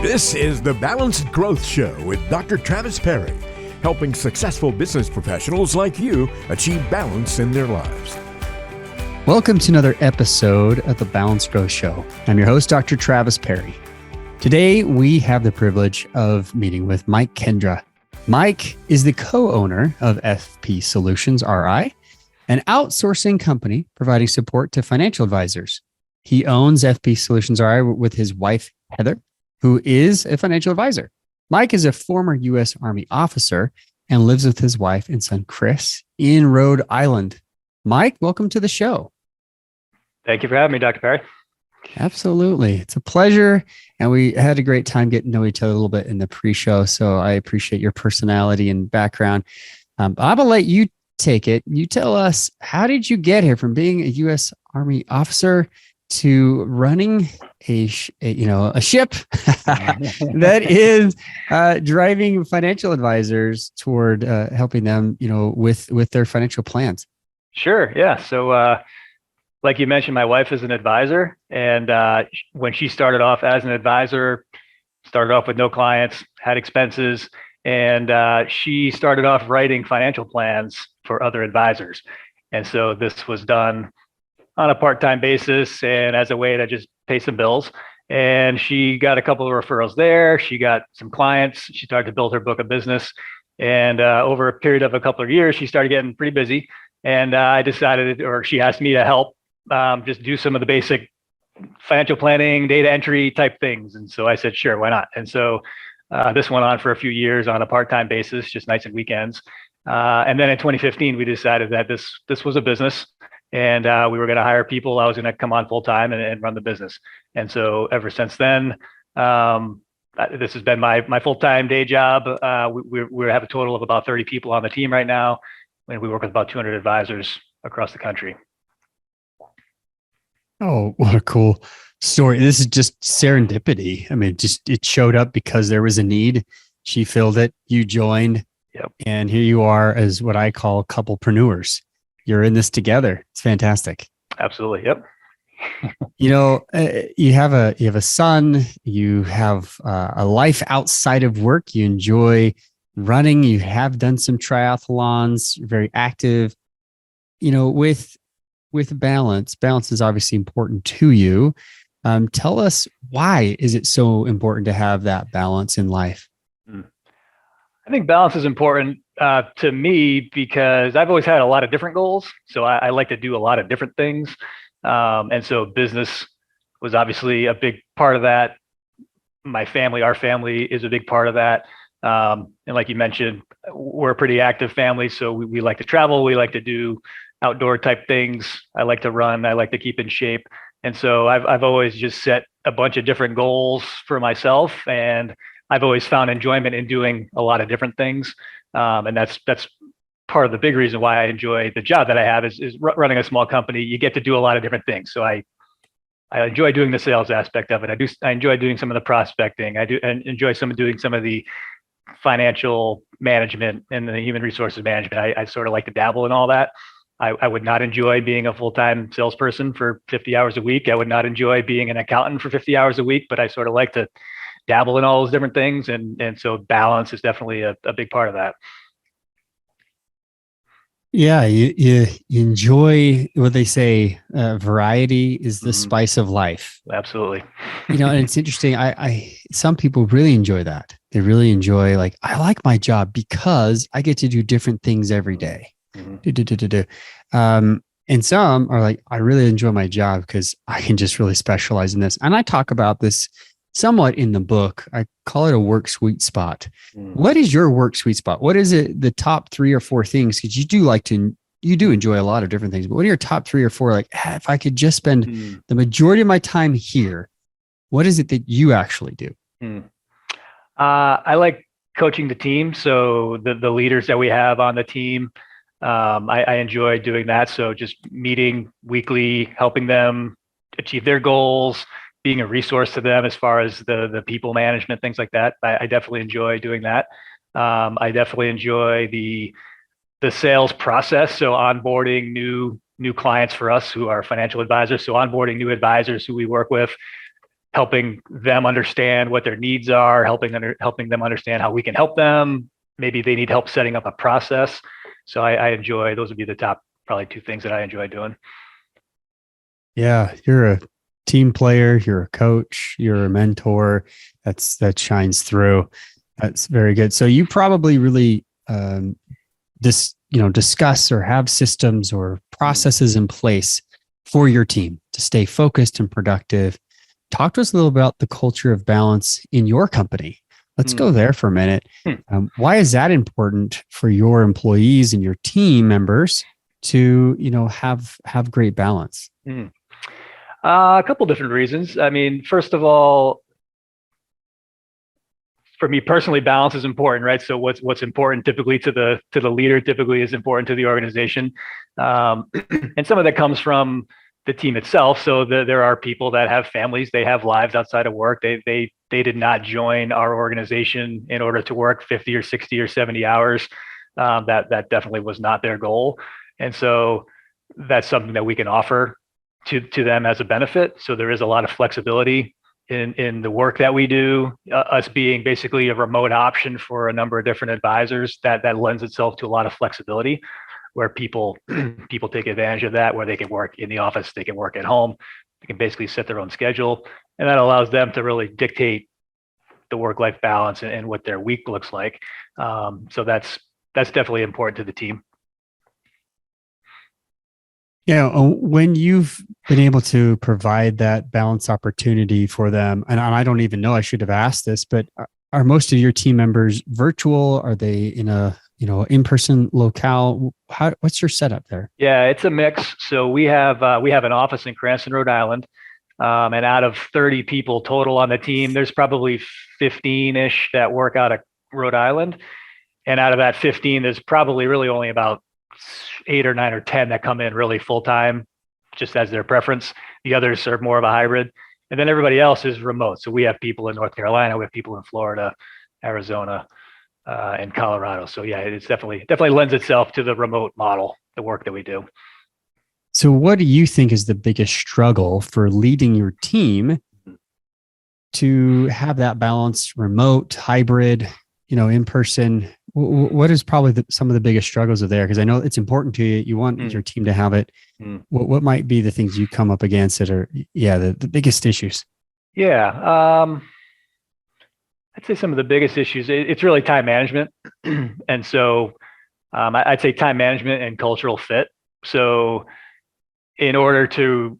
This is the Balanced Growth Show with Dr. Travis Perry, helping successful business professionals like you achieve balance in their lives. Welcome to another episode of the Balanced Growth Show. I'm your host, Dr. Travis Perry. Today, we have the privilege of meeting with Mike Kendra. Mike is the co-owner of FP Solutions RI, an outsourcing company providing support to financial advisors. He owns FP Solutions RI with his wife, Heather, who is a financial advisor. Mike is a former U.S. Army officer and lives with his wife and son, Chris, in Rhode Island. Mike, welcome to the show. Thank you for having me, Dr. Perry. Absolutely. It's a pleasure. And we had a great time getting to know each other a little bit in the pre-show. So I appreciate your personality and background. I'm going to let you take it. You tell us, how did you get here from being a U.S. Army officer to running a ship that is driving financial advisors toward helping them, with their financial plans? Sure. Yeah. So, like you mentioned, my wife is an advisor, and when she started off as an advisor, started off with no clients, had expenses, and she started off writing financial plans for other advisors. And so this was done on a part-time basis and as a way to just pay some bills. And she got a couple of referrals there. She got some clients. She started to build her book of business. And over a period of a couple of years, she started getting pretty busy. And I decided, or she asked me to help just do some of the basic financial planning, data entry type things. And so I said, sure, why not? And so this went on for a few years on a part-time basis, just nights and weekends. And then in 2015, we decided that this was a business, and we were going to hire people. I was going to come on full time and run the business. And so ever since then, this has been my full-time day job. We have a total of about 30 people on the team right now, and we work with about 200 advisors across the country. Oh, what a cool story. This is just serendipity. I mean, it showed up because there was a need. She filled it. You joined. Yep. And here you are as what I call couplepreneurs. You're in this together. It's fantastic. Absolutely. Yep. You have a son, you have a life outside of work. You enjoy running. You have done some triathlons. You're very active. With balance is obviously important to you. Tell us, why is it so important to have that balance in life? I think balance is important to me because I've always had a lot of different goals. So I like to do a lot of different things. And so business was obviously a big part of that. Our family is a big part of that. And like you mentioned, we're a pretty active family. So we like to travel. We like to do outdoor type things. I like to run. I like to keep in shape. And so I've always just set a bunch of different goals for myself, and I've always found enjoyment in doing a lot of different things. And that's part of the big reason why I enjoy the job that I have is running a small company. You get to do a lot of different things. So I enjoy doing the sales aspect of it. I enjoy doing some of the prospecting. I enjoy doing some of the financial management and the human resources management. I sort of like to dabble in all that. I would not enjoy being a full-time salesperson for 50 hours a week. I would not enjoy being an accountant for 50 hours a week, but I sort of like to dabble in all those different things. And so balance is definitely a big part of that. Yeah. You enjoy what they say, variety is the spice of life. Absolutely. And it's interesting. Some people really enjoy that. They really enjoy, I like my job because I get to do different things every day. Mm-hmm. And some are like, I really enjoy my job because I can just really specialize in this. And I talk about this somewhat in the book. I call it a work sweet spot. What is your work sweet spot? What is it? The top 3 or 4 things? Because you do enjoy a lot of different things, but what are your top 3 or 4? If I could just spend the majority of my time here, what is it that you actually do? I like coaching the team. So the leaders that we have on the team, I enjoy doing that. So just meeting weekly, helping them achieve their goals, being a resource to them as far as the people management, things like that. I definitely enjoy doing that. I definitely enjoy the sales process. So onboarding new clients for us who are financial advisors. So onboarding new advisors who we work with, helping them understand what their needs are, helping them understand how we can help them. Maybe they need help setting up a process. So I enjoy, those would be the top probably two things that I enjoy doing. Yeah, you're a team player, you're a coach, you're a mentor. That shines through. That's very good. So you probably really discuss or have systems or processes in place for your team to stay focused and productive. Talk to us a little about the culture of balance in your company. Let's go there for a minute. Why is that important for your employees and your team members to, have great balance? A couple different reasons. I mean, first of all, for me personally, balance is important, right? So what's important typically to the leader typically is important to the organization, and some of that comes from the team itself. So there are people that have families, they have lives outside of work. They did not join our organization in order to work 50 or 60 or 70 hours. That definitely was not their goal, and so that's something that we can offer to them as a benefit. So there is a lot of flexibility in the work that we do, us being basically a remote option for a number of different advisors, that lends itself to a lot of flexibility where people take advantage of that, where they can work in the office, they can work at home, they can basically set their own schedule. And that allows them to really dictate the work-life balance and what their week looks like. So that's definitely important to the team. Yeah, when you've been able to provide that balance opportunity for them, and I don't even know, I should have asked this, but are most of your team members virtual? Are they in a in-person locale? What's your setup there? Yeah, it's a mix. So we have an office in Cranston, Rhode Island, and out of 30 people total on the team, there's probably 15-ish that work out of Rhode Island, and out of that 15, there's probably really only about 8 or 9 or 10 that come in really full time, just as their preference. The others are more of a hybrid, and then everybody else is remote. So we have people in North Carolina, we have people in Florida, Arizona, and Colorado. So yeah, it's definitely lends itself to the remote model, the work that we do. So what do you think is the biggest struggle for leading your team to have that balance, remote, hybrid, in person? What is probably some of the biggest struggles of there? Because I know it's important to you. You want your team to have it. What might be the things you come up against that are, the biggest issues? Yeah. I'd say some of the biggest issues, it's really time management. And so I'd say time management and cultural fit. So in order to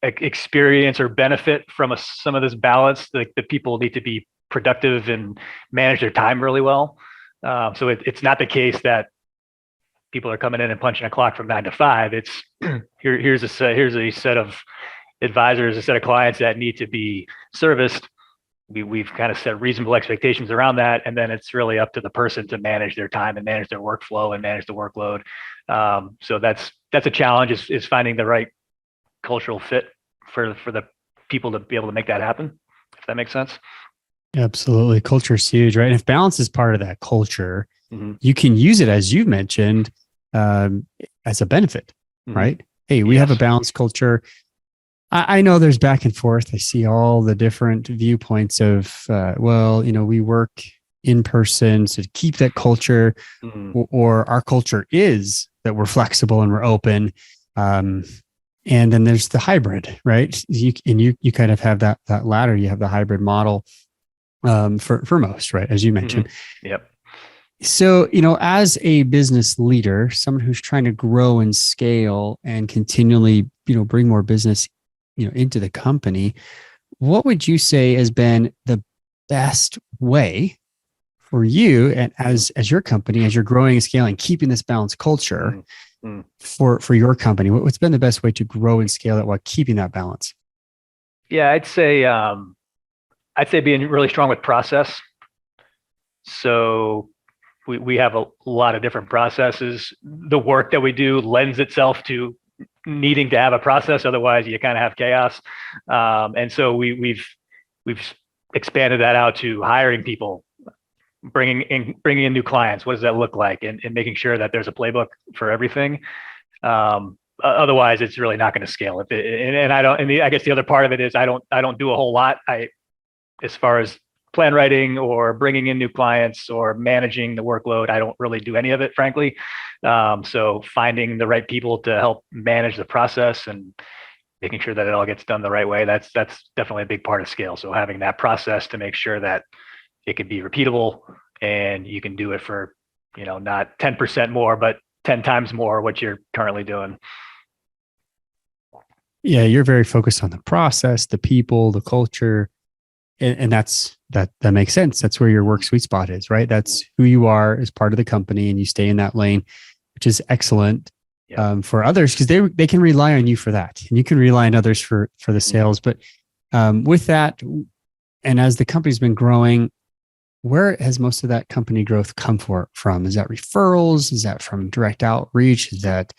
experience or benefit from some of this balance, the people need to be productive and manage their time really well. So it's not the case that people are coming in and punching a clock from 9 to 5. It's here's a set of advisors, a set of clients that need to be serviced. We've kind of set reasonable expectations around that, and then it's really up to the person to manage their time and manage their workflow and manage the workload. So that's a challenge, is finding the right cultural fit for the people to be able to make that happen, if that makes sense. Absolutely. Culture is huge, right? And if balance is part of that culture, you can use it, as you've mentioned, as a benefit, right? Hey, we have a balanced culture. I know there's back and forth. I see all the different viewpoints of, we work in person, so to keep that culture, or our culture is that we're flexible and we're open. And then there's the hybrid, right? You kind of have that latter. You have the hybrid model for most, right? As you mentioned. Yep. So, as a business leader, someone who's trying to grow and scale and continually, bring more business, into the company, what would you say has been the best way for you, and as your company, as you're growing and scaling, keeping this balanced culture for your company? What's been the best way to grow and scale it while keeping that balance? Yeah, I'd say being really strong with process. So we have a lot of different processes. The work that we do lends itself to needing to have a process, otherwise you kind of have chaos. And so we've expanded that out to hiring people, bringing in new clients. What does that look like? And making sure that there's a playbook for everything. otherwise it's really not going to scale. And I don't, I guess the other part of it is I don't do a whole lot. As far as plan writing or bringing in new clients or managing the workload, I don't really do any of it, frankly. So finding the right people to help manage the process and making sure that it all gets done the right way, that's definitely a big part of scale. So having that process to make sure that it can be repeatable and you can do it for, not 10% more, but 10 times more what you're currently doing. Yeah, you're very focused on the process, the people, the culture, and that makes sense. That's where your work sweet spot is, right? That's who you are as part of the company, and you stay in that lane, which is excellent. For others, because they can rely on you for that, and you can rely on others for the sales. But with that, and as the company's been growing, where has most of that company growth come from? Is that referrals? Is that from direct outreach? Is that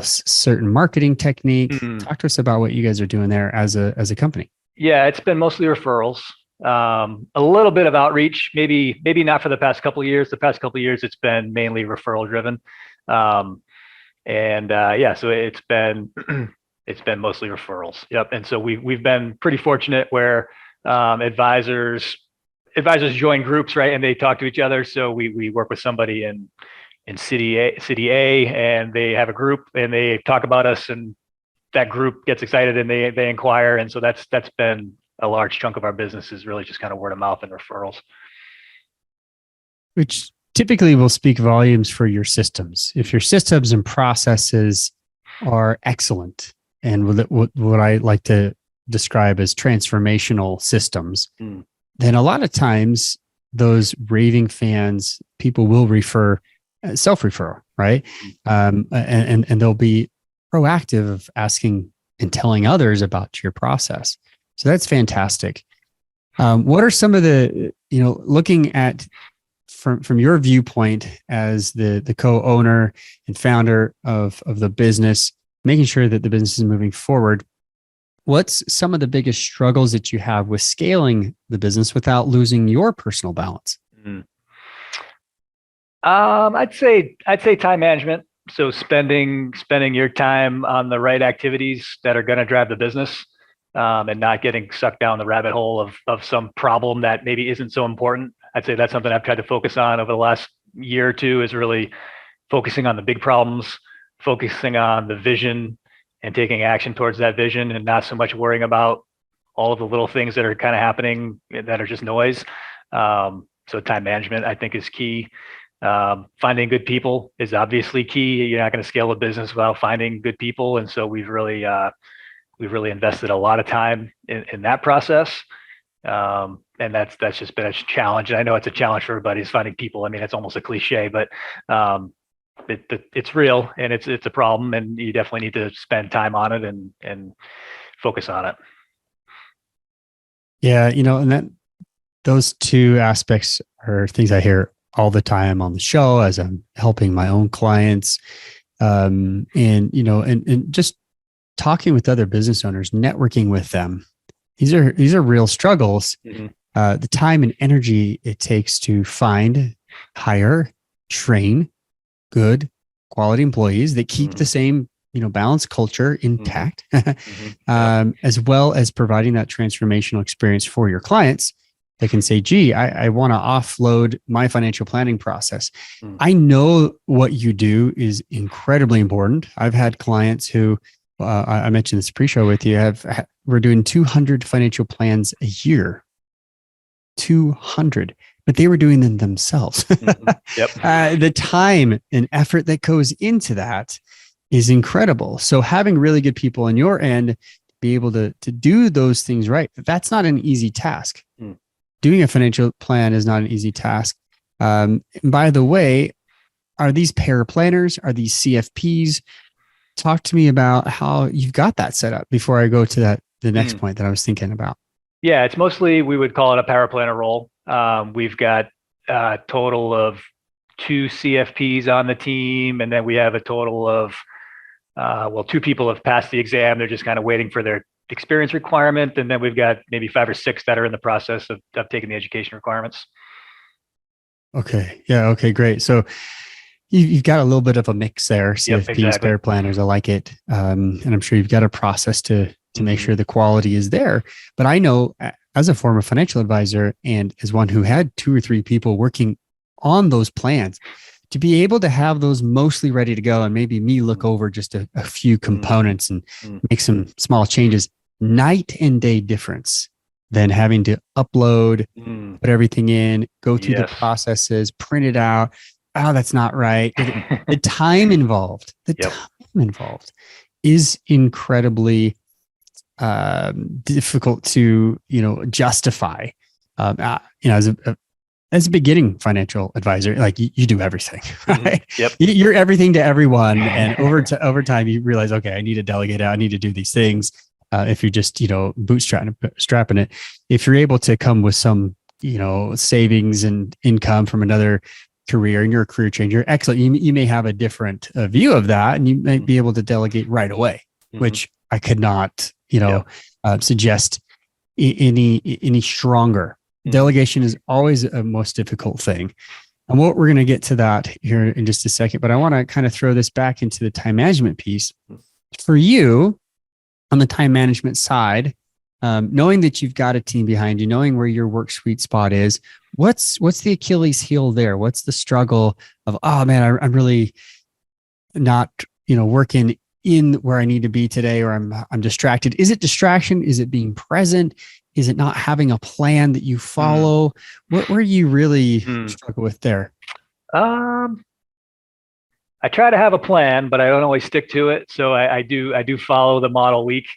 certain marketing technique? Talk to us about what you guys are doing there as a company. Yeah, it's been mostly referrals. A little bit of outreach, maybe not for the past couple of years. The past couple of years, it's been mainly referral driven. So it's been mostly referrals. Yep. And so we've been pretty fortunate where advisors join groups, right? And they talk to each other. So we work with somebody in city A, and they have a group and they talk about us, and that group gets excited and they inquire. And so that's been a large chunk of our business, is really just kind of word of mouth and referrals. Which typically will speak volumes for your systems. If your systems and processes are excellent, and what I like to describe as transformational systems, then a lot of times those raving fans, people will refer, self-referral, right? And they'll be proactive of asking and telling others about your process. So that's fantastic. What are some of the, looking at from your viewpoint as the co-owner and founder of the business, making sure that the business is moving forward, what's some of the biggest struggles that you have with scaling the business without losing your personal balance? I'd say time management. So spending your time on the right activities that are going to drive the business, and not getting sucked down the rabbit hole of some problem that maybe isn't so important. I'd say that's something I've tried to focus on over the last year or two, is really focusing on the big problems, focusing on the vision and taking action towards that vision, and not so much worrying about all of the little things that are kind of happening that are just noise. So time management, I think, is key. Finding good people is obviously key. You're not going to scale a business without finding good people. And so we've really invested a lot of time in that process. And that's just been a challenge. And I know it's a challenge for everybody, is finding people. I mean, it's almost a cliche, but it's real, and it's a problem, and you definitely need to spend time on it and focus on it. Yeah. And those two aspects are things I hear all the time on the show as I'm helping my own clients. And just talking with other business owners, networking with them. These are real struggles. The time and energy it takes to find, hire, train good quality employees that keep the same, balanced culture intact, as well as providing that transformational experience for your clients. They can say, gee, I want to offload my financial planning process. I know what you do is incredibly important. I've had clients who, I mentioned this pre-show with you, we're doing 200 financial plans a year. 200, but they were doing them themselves. Yep. The time and effort that goes into that is incredible. So having really good people on your end to be able to do those things right, that's not an easy task. Doing a financial plan is not an easy task. By the way, are these paraplanners? Are these CFPs? Talk to me about how you've got that set up before I go to the next point that I was thinking about. Yeah, it's mostly, we would call it a paraplanner role. We've got a total of 2 CFPs on the team, and then we have a total of 2 people have passed the exam. They're just kind of waiting for their experience requirement, and then we've got maybe 5 or 6 that are in the process of taking the education requirements. Okay. Yeah. Okay. Great. So, you've got a little bit of a mix there. CFP, exactly. spare planners. I like it. And I'm sure you've got a process to make sure the quality is there. But I know as a former financial advisor and as one who had 2 or 3 people working on those plans, to be able to have those mostly ready to go and maybe me look over just a few components and make some small changes, night and day difference than having to upload, put everything in, go through the processes, print it out. Oh, that's not right. The time involved, is incredibly difficult to, justify. As a beginning financial advisor, like you do everything, right? Yep. You're everything to everyone. And over time, you realize, okay, I need to delegate out. I need to do these things. If you're just, strapping it, if you're able to come with some, savings and income from another career and you're a career changer, excellent. You may have a different view of that and you might be able to delegate right away, which I could not, suggest any stronger. Delegation is always a most difficult thing. And we're going to get to that here in just a second, but I want to kind of throw this back into the time management piece. For you, on the time management side, knowing that you've got a team behind you, knowing where your work sweet spot is, what's the Achilles heel there? What's the struggle of, oh man, I'm really not, working in where I need to be today, or I'm distracted. Is it distraction? Is it being present? Is it not having a plan that you follow? Where you really struggle with there? I try to have a plan, but I don't always stick to it. So I do follow the model week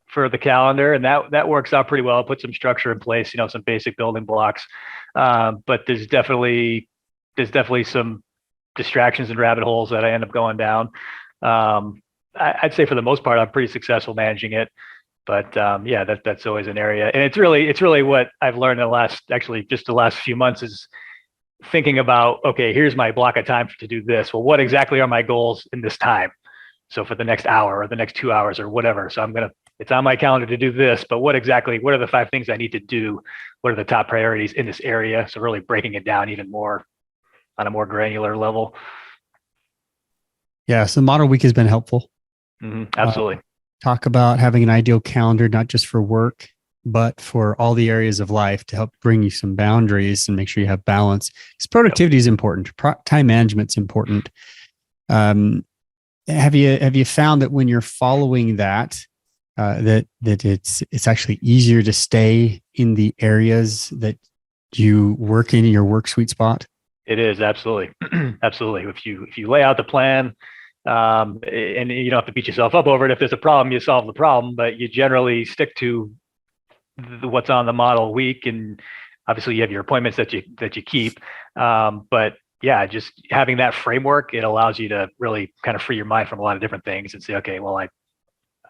for the calendar, and that works out pretty well. I put some structure in place, some basic building blocks. But there's definitely some distractions and rabbit holes that I end up going down. I'd say for the most part, I'm pretty successful managing it. But that's always an area, and it's really what I've learned in the last few months is thinking about, okay, here's my block of time to do this. Well, what exactly are my goals in this time? So for the next hour or the next 2 hours or whatever. So it's on my calendar to do this, but what are the 5 things I need to do? What are the top priorities in this area? So really breaking it down even more on a more granular level. Yeah. So model week has been helpful. Absolutely. Talk about having an ideal calendar, not just for work, but for all the areas of life to help bring you some boundaries and make sure you have balance. Because productivity is important. Time management's important. Have you found that when you're following that it's actually easier to stay in the areas that you work in your work sweet spot? It is, absolutely. Absolutely. If you lay out the plan, and you don't have to beat yourself up over it. If there's a problem, you solve the problem, but you generally stick to what's on the model week. And obviously you have your appointments that you keep. But yeah, just having that framework, it allows you to really kind of free your mind from a lot of different things and say, okay, well,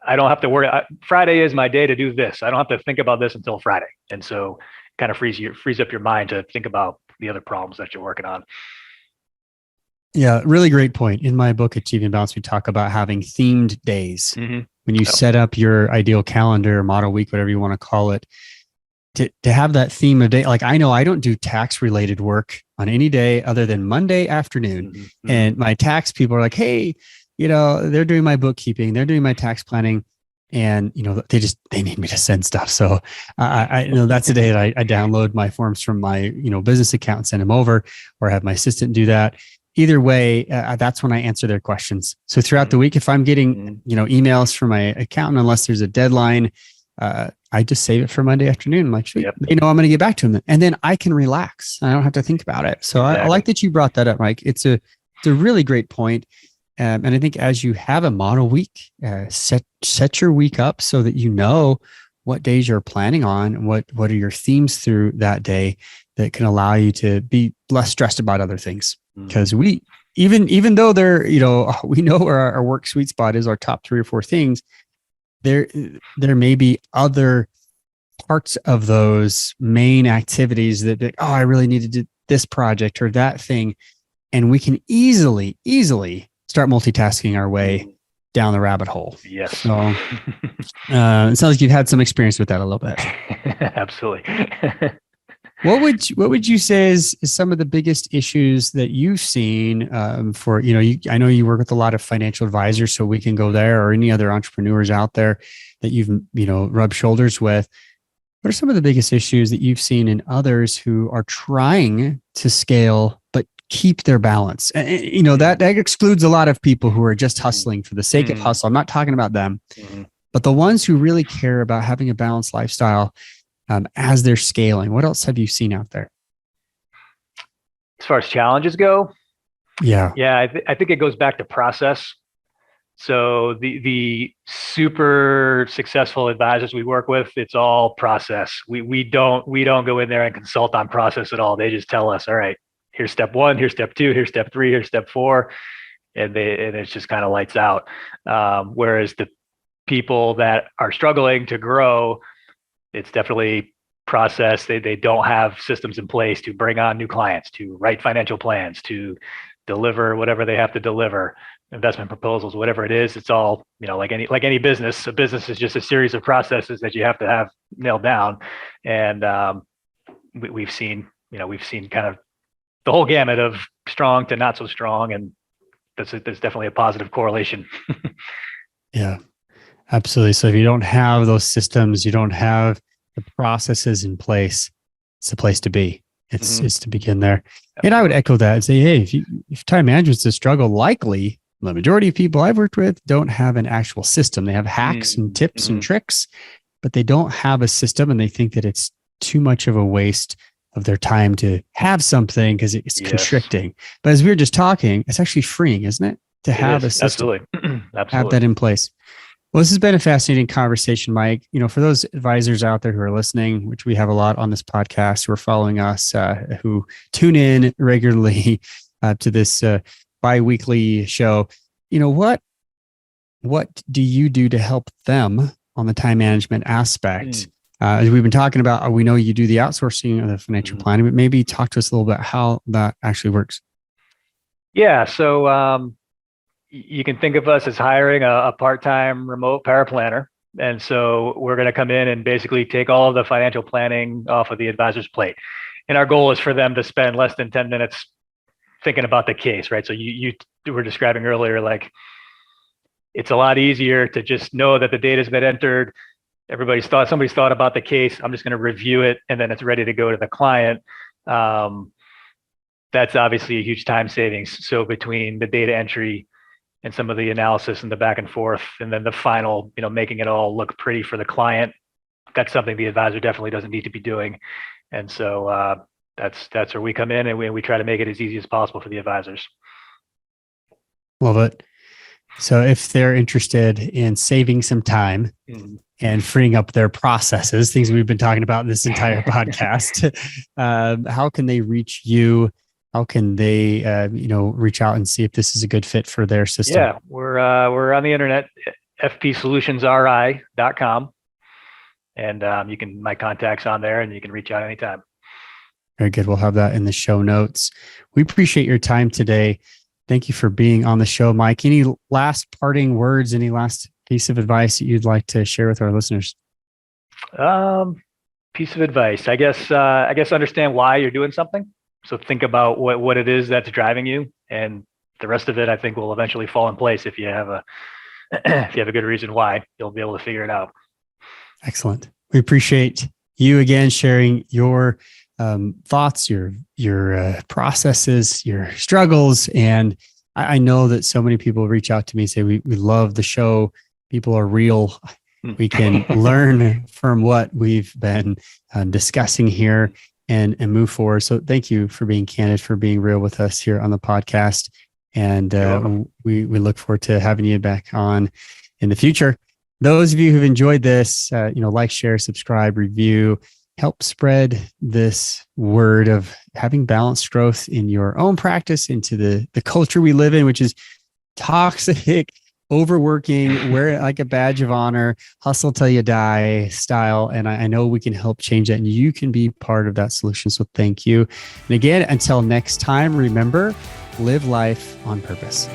I don't have to worry. Friday is my day to do this. I don't have to think about this until Friday. And so kind of frees up your mind to think about the other problems that you're working on. Yeah, really great point. In my book, Achieving Balance, we talk about having themed days. When you set up your ideal calendar, model week, whatever you want to call it, to have that theme of day. Like I know I don't do tax related work on any day other than Monday afternoon. And my tax people are like, hey, they're doing my bookkeeping, they're doing my tax planning. And, they need me to send stuff. So I that's the day that I download my forms from my, business account and send them over, or have my assistant do that. Either way, that's when I answer their questions. So throughout the week, if I'm getting, emails from my accountant, unless there's a deadline, I just save it for Monday afternoon. I'm like, sweet, they know I'm going to get back to them. And then I can relax. I don't have to think about it. So exactly. I like that you brought that up, Mike. It's a really great point. And I think as you have a model week, set your week up so that you know what days you're planning on and what are your themes through that day that can allow you to be less stressed about other things. Because we, even though they're, we know where our work sweet spot is, our top 3 or 4 things, there may be other parts of those main activities that, I really need to do this project or that thing. And we can easily start multitasking our way down the rabbit hole. Yes. So it sounds like you've had some experience with that a little bit. Absolutely. What would you say is some of the biggest issues that you've seen for, I know you work with a lot of financial advisors, so we can go there, or any other entrepreneurs out there that you've, rubbed shoulders with. What are some of the biggest issues that you've seen in others who are trying to scale, but keep their balance? And, that excludes a lot of people who are just hustling for the sake of hustle. I'm not talking about them, but the ones who really care about having a balanced lifestyle as they're scaling. What else have you seen out there? As far as challenges go? Yeah. I think it goes back to process. So the super successful advisors we work with, it's all process. We don't go in there and consult on process at all. They just tell us, all right, here's step 1, here's step 2, here's step 3, here's step 4, and it's just kind of lights out. Whereas the people that are struggling to grow, it's definitely process. They don't have systems in place to bring on new clients, to write financial plans, to deliver whatever they have to deliver, investment proposals, whatever it is. It's all, like any business. A business is just a series of processes that you have to have nailed down. And we've seen kind of the whole gamut of strong to not so strong, and there's definitely a positive correlation. Yeah, absolutely. So if you don't have those systems, you don't have the processes in place, it's the place to be. It's to begin there. And I would echo that and say, hey, if time management's a struggle, likely the majority of people I've worked with don't have an actual system. They have hacks and tips and tricks, but they don't have a system, and they think that it's too much of a waste of their time to have something because it's constricting. But as we were just talking, it's actually freeing, isn't it? To have a system, Absolutely. have that in place. Well, this has been a fascinating conversation, Mike. For those advisors out there who are listening, which we have a lot on this podcast, who are following us, who tune in regularly to this bi-weekly show, what do you do to help them on the time management aspect? As we've been talking about, we know you do the outsourcing of the financial planning, but maybe talk to us a little bit how that actually works. Yeah. So, you can think of us as hiring a part-time remote paraplanner. And so we're going to come in and basically take all of the financial planning off of the advisor's plate. And our goal is for them to spend less than 10 minutes thinking about the case, right? So you were describing earlier, like, it's a lot easier to just know that the data's been entered. Somebody's thought about the case. I'm just going to review it, and then it's ready to go to the client. That's obviously a huge time savings. So between the data entry and some of the analysis and the back and forth, and then the final, making it all look pretty for the client, that's something the advisor definitely doesn't need to be doing. And so that's where we come in, and we try to make it as easy as possible for the advisors. Love it. So if they're interested in saving some time and freeing up their processes, things we've been talking about in this entire podcast, how can they reach you? How can they, reach out and see if this is a good fit for their system? Yeah, we're on the internet, fpsolutionsri.com, and my contact's on there, and you can reach out anytime. Very good. We'll have that in the show notes. We appreciate your time today. Thank you for being on the show, Mike. Any last parting words? Any last piece of advice that you'd like to share with our listeners? Piece of advice, I guess understand why you're doing something. So think about what it is that's driving you, and the rest of it, I think, will eventually fall in place. If you have a good reason why, you'll be able to figure it out. Excellent. We appreciate you again sharing your thoughts, your processes, your struggles. And I know that so many people reach out to me and say, we love the show. People are real. We can learn from what we've been discussing here and move forward. So thank you for being candid, for being real with us here on the podcast. And we look forward to having you back on in the future. Those of you who've enjoyed this, like, share, subscribe, review, help spread this word of having balanced growth in your own practice into the culture we live in, which is toxic, overworking, wear it like a badge of honor, hustle till you die style. And I know we can help change that, and you can be part of that solution. So thank you. And again, until next time, remember, live life on purpose.